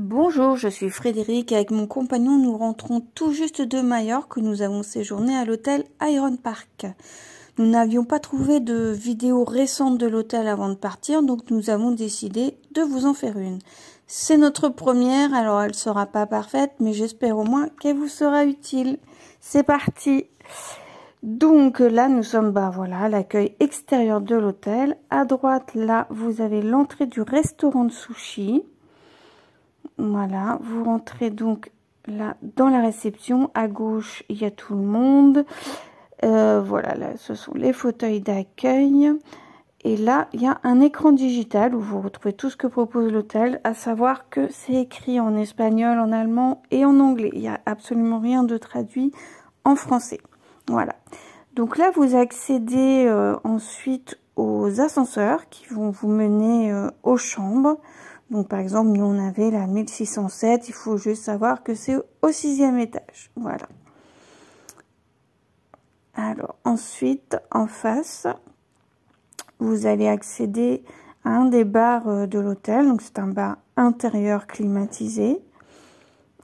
Bonjour, je suis Frédéric et avec mon compagnon nous rentrons tout juste de Majorque où nous avons séjourné à l'hôtel Iron Park. Nous n'avions pas trouvé de vidéo récente de l'hôtel avant de partir, donc nous avons décidé de vous en faire une. C'est notre première, alors elle sera pas parfaite, mais j'espère au moins qu'elle vous sera utile. C'est parti! Donc là nous sommes voilà l'accueil extérieur de l'hôtel. À droite là vous avez l'entrée du restaurant de sushi. Voilà, vous rentrez donc là dans la réception. À gauche, il y a tout le monde. Voilà, là, ce sont les fauteuils d'accueil. Et là, il y a un écran digital où vous retrouvez tout ce que propose l'hôtel, à savoir que c'est écrit en espagnol, en allemand et en anglais. Il n'y a absolument rien de traduit en français. Voilà. Donc là, vous accédez ensuite aux ascenseurs qui vont vous mener aux chambres. Donc par exemple, nous on avait la 1607, il faut juste savoir que c'est au 6e étage. Voilà. Alors ensuite, en face, vous allez accéder à un des bars de l'hôtel. Donc c'est un bar intérieur climatisé.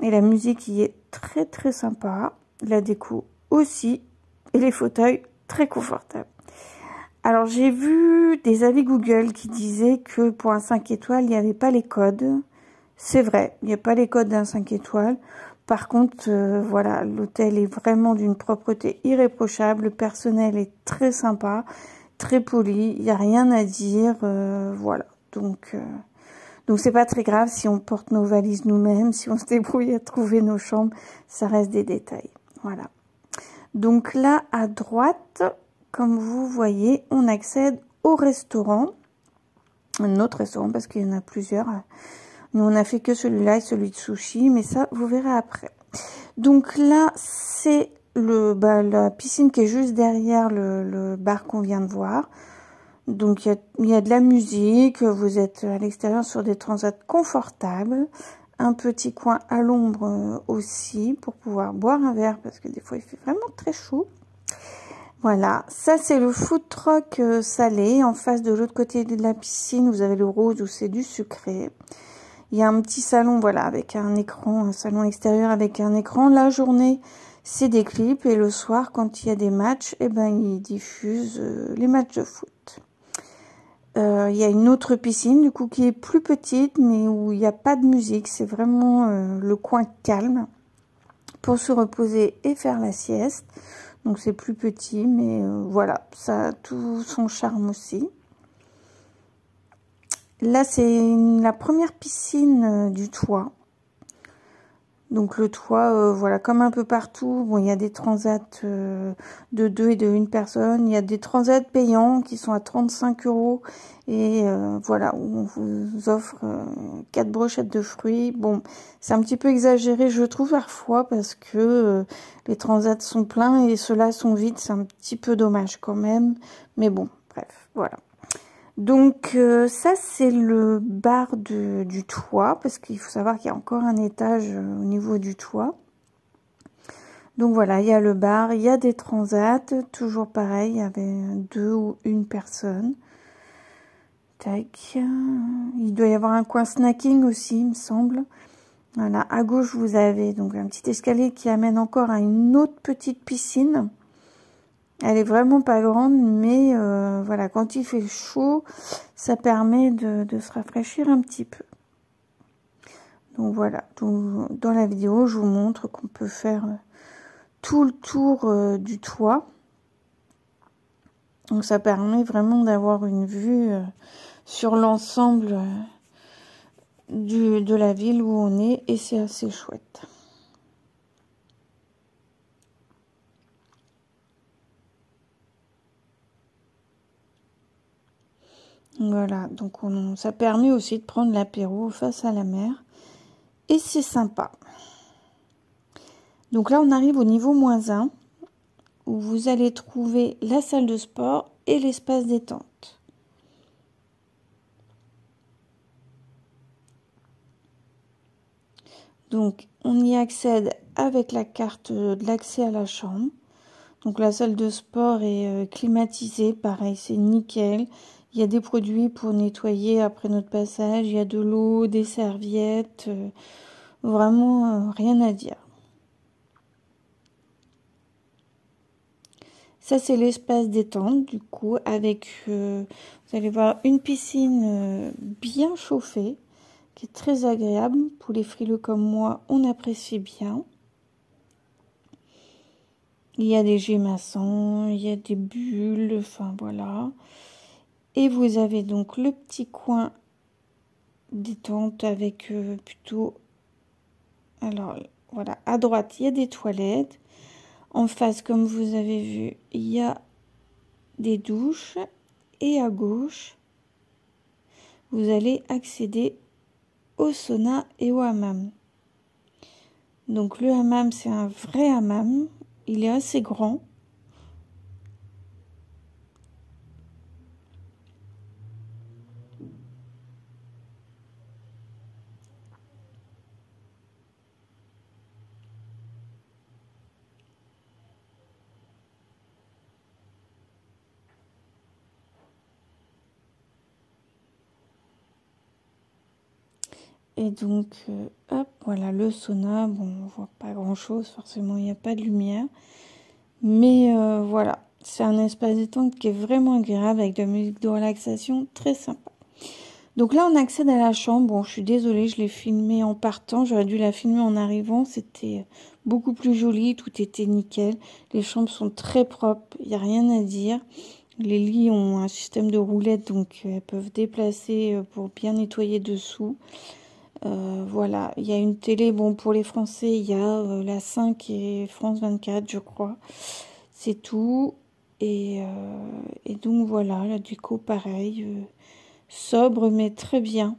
Et la musique y est très très sympa. La déco aussi. Et les fauteuils très confortables. Alors, j'ai vu des avis Google qui disaient que pour un 5 étoiles, il n'y avait pas les codes. C'est vrai, il n'y a pas les codes d'un 5 étoiles. Par contre, voilà, l'hôtel est vraiment d'une propreté irréprochable. Le personnel est très sympa, très poli. Il n'y a rien à dire. Voilà. Donc c'est pas très grave si on porte nos valises nous-mêmes, si on se débrouille à trouver nos chambres. Ça reste des détails. Voilà. Donc là, à droite... Comme vous voyez, on accède au restaurant, un autre restaurant parce qu'il y en a plusieurs. Nous, on a fait que celui-là et celui de sushi, mais ça, vous verrez après. Donc là, c'est la piscine qui est juste derrière le bar qu'on vient de voir. Donc, il y a de la musique, vous êtes à l'extérieur sur des transats confortables. Un petit coin à l'ombre aussi pour pouvoir boire un verre parce que des fois, il fait vraiment très chaud. Voilà, ça c'est le food truck salé. En face de l'autre côté de la piscine, vous avez le rose où c'est du sucré. Il y a un petit salon, voilà, avec un écran, un salon extérieur avec un écran. La journée, c'est des clips et le soir, quand il y a des matchs, eh ben, ils diffusent les matchs de foot. Il y a une autre piscine, du coup, qui est plus petite, mais où il n'y a pas de musique. C'est vraiment le coin calme pour se reposer et faire la sieste. Donc c'est plus petit, mais voilà, ça a tout son charme aussi. Là, c'est la première piscine du toit. Donc le toit, voilà, comme un peu partout, bon, il y a des transats de 2 et de 1 personne. Il y a des transats payants qui sont à 35 € et voilà, où on vous offre 4 brochettes de fruits. Bon, c'est un petit peu exagéré, je trouve, parfois, parce que les transats sont pleins et ceux-là sont vides. C'est un petit peu dommage quand même. Mais bon, bref, voilà. Donc ça c'est le bar du toit, parce qu'il faut savoir qu'il y a encore un étage au niveau du toit. Donc voilà, il y a le bar, il y a des transats, toujours pareil, il y avait 2 ou 1 personne. Tac, il doit y avoir un coin snacking aussi, il me semble. Voilà, à gauche vous avez donc un petit escalier qui amène encore à une autre petite piscine. Elle est vraiment pas grande, mais voilà, quand il fait chaud, ça permet de se rafraîchir un petit peu. Donc voilà, dans la vidéo, je vous montre qu'on peut faire tout le tour du toit. Donc ça permet vraiment d'avoir une vue sur l'ensemble de la ville où on est, et c'est assez chouette. Voilà, donc ça permet aussi de prendre l'apéro face à la mer. Et c'est sympa. Donc là, on arrive au niveau -1, où vous allez trouver la salle de sport et l'espace détente. Donc, on y accède avec la carte de l'accès à la chambre. Donc la salle de sport est climatisée, pareil, c'est nickel. Il y a des produits pour nettoyer après notre passage, il y a de l'eau, des serviettes, vraiment rien à dire. Ça, c'est l'espace détente, du coup, avec, vous allez voir, une piscine bien chauffée, qui est très agréable. Pour les frileux comme moi, on apprécie bien. Il y a des jets maçons, il y a des bulles, enfin voilà. Et vous avez donc le petit coin détente avec plutôt... Alors, voilà, à droite, il y a des toilettes. En face, comme vous avez vu, il y a des douches. Et à gauche, vous allez accéder au sauna et au hammam. Donc le hammam, c'est un vrai hammam. Il est assez grand. Et donc, hop, voilà le sauna. Bon, on voit pas grand-chose, forcément, il n'y a pas de lumière. Mais voilà, c'est un espace détente qui est vraiment agréable avec de la musique de relaxation, très sympa. Donc là, on accède à la chambre. Bon, je suis désolée, je l'ai filmé en partant. J'aurais dû la filmer en arrivant. C'était beaucoup plus joli, tout était nickel. Les chambres sont très propres, il n'y a rien à dire. Les lits ont un système de roulettes, donc elles peuvent déplacer pour bien nettoyer dessous. Voilà, il y a une télé, bon pour les Français, il y a la 5 et France 24, je crois. C'est tout. Et donc voilà, la déco pareil, sobre mais très bien.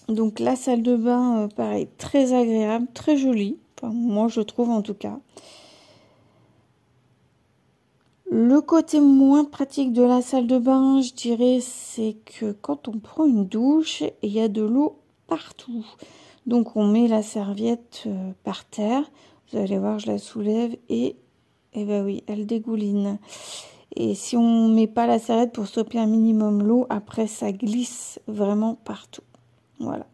Donc la salle de bain, pareil, très agréable, très jolie. Enfin, moi je trouve en tout cas. Le côté moins pratique de la salle de bain, je dirais, c'est que quand on prend une douche, il y a de l'eau partout. Donc on met la serviette par terre. Vous allez voir, je la soulève et ben oui, elle dégouline. Et si on met pas la serviette pour stopper un minimum l'eau, après ça glisse vraiment partout. Voilà.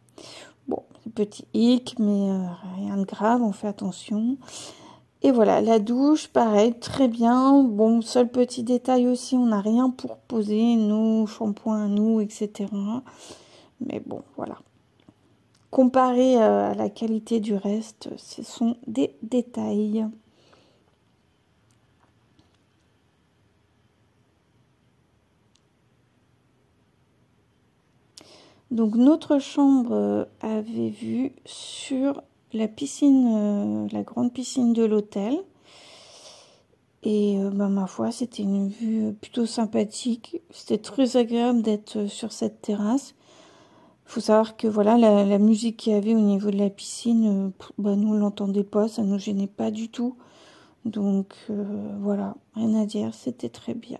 Bon, c'est petit hic, mais rien de grave, on fait attention. Et voilà, la douche, pareil, très bien. Bon, seul petit détail aussi, on n'a rien pour poser nos shampoings à nous, etc. Mais bon, voilà. Comparé à la qualité du reste, ce sont des détails. Donc notre chambre avait vue sur la piscine, la grande piscine de l'hôtel. Et bah, ma foi, c'était une vue plutôt sympathique. C'était très agréable d'être sur cette terrasse. Il faut savoir que voilà, la musique qu'il y avait au niveau de la piscine, bah, nous on l'entendait pas, ça nous gênait pas du tout. Donc voilà, rien à dire, c'était très bien.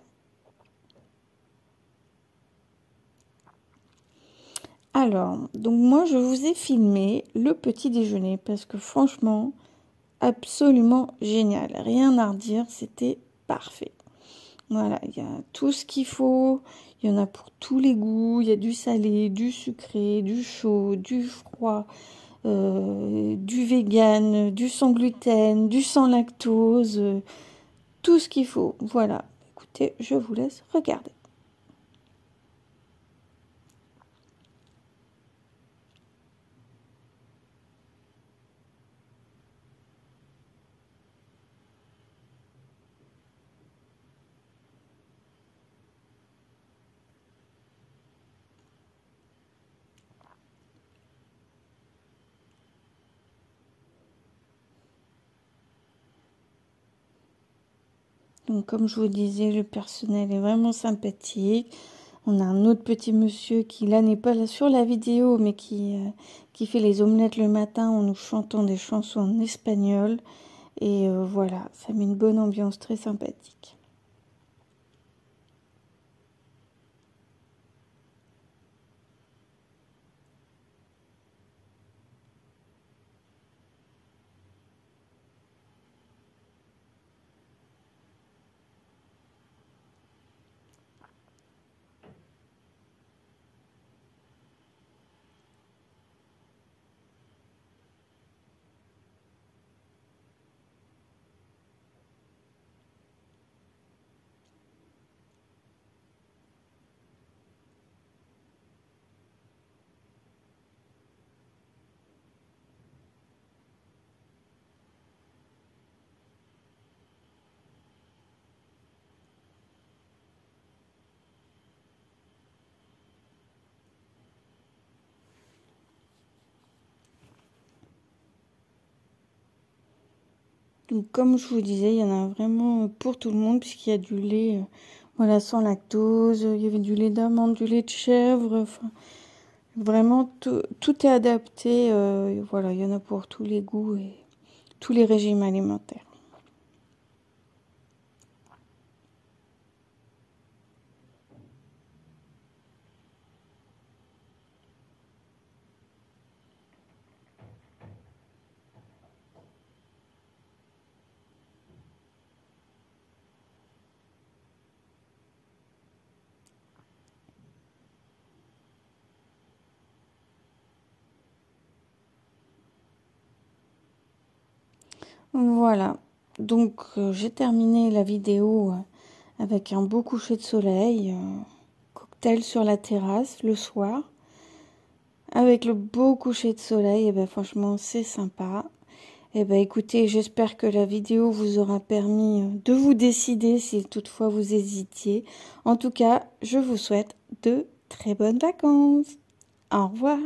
Alors, donc moi je vous ai filmé le petit déjeuner parce que franchement, absolument génial. Rien à redire, c'était parfait. Voilà, il y a tout ce qu'il faut. Il y en a pour tous les goûts. Il y a du salé, du sucré, du chaud, du froid, du vegan, du sans gluten, du sans lactose. Tout ce qu'il faut. Voilà. Écoutez, je vous laisse regarder. Donc, comme je vous disais, le personnel est vraiment sympathique. On a un autre petit monsieur qui, là, n'est pas là sur la vidéo, mais qui fait les omelettes le matin en nous chantant des chansons en espagnol. Et voilà, ça met une bonne ambiance très sympathique. Donc comme je vous disais, il y en a vraiment pour tout le monde puisqu'il y a du lait voilà, sans lactose, il y avait du lait d'amande, du lait de chèvre, enfin vraiment tout est adapté, voilà, il y en a pour tous les goûts et tous les régimes alimentaires. Voilà, donc j'ai terminé la vidéo avec un beau coucher de soleil, cocktail sur la terrasse le soir, avec le beau coucher de soleil, et ben franchement c'est sympa. Et ben écoutez, j'espère que la vidéo vous aura permis de vous décider si toutefois vous hésitiez. En tout cas, je vous souhaite de très bonnes vacances. Au revoir.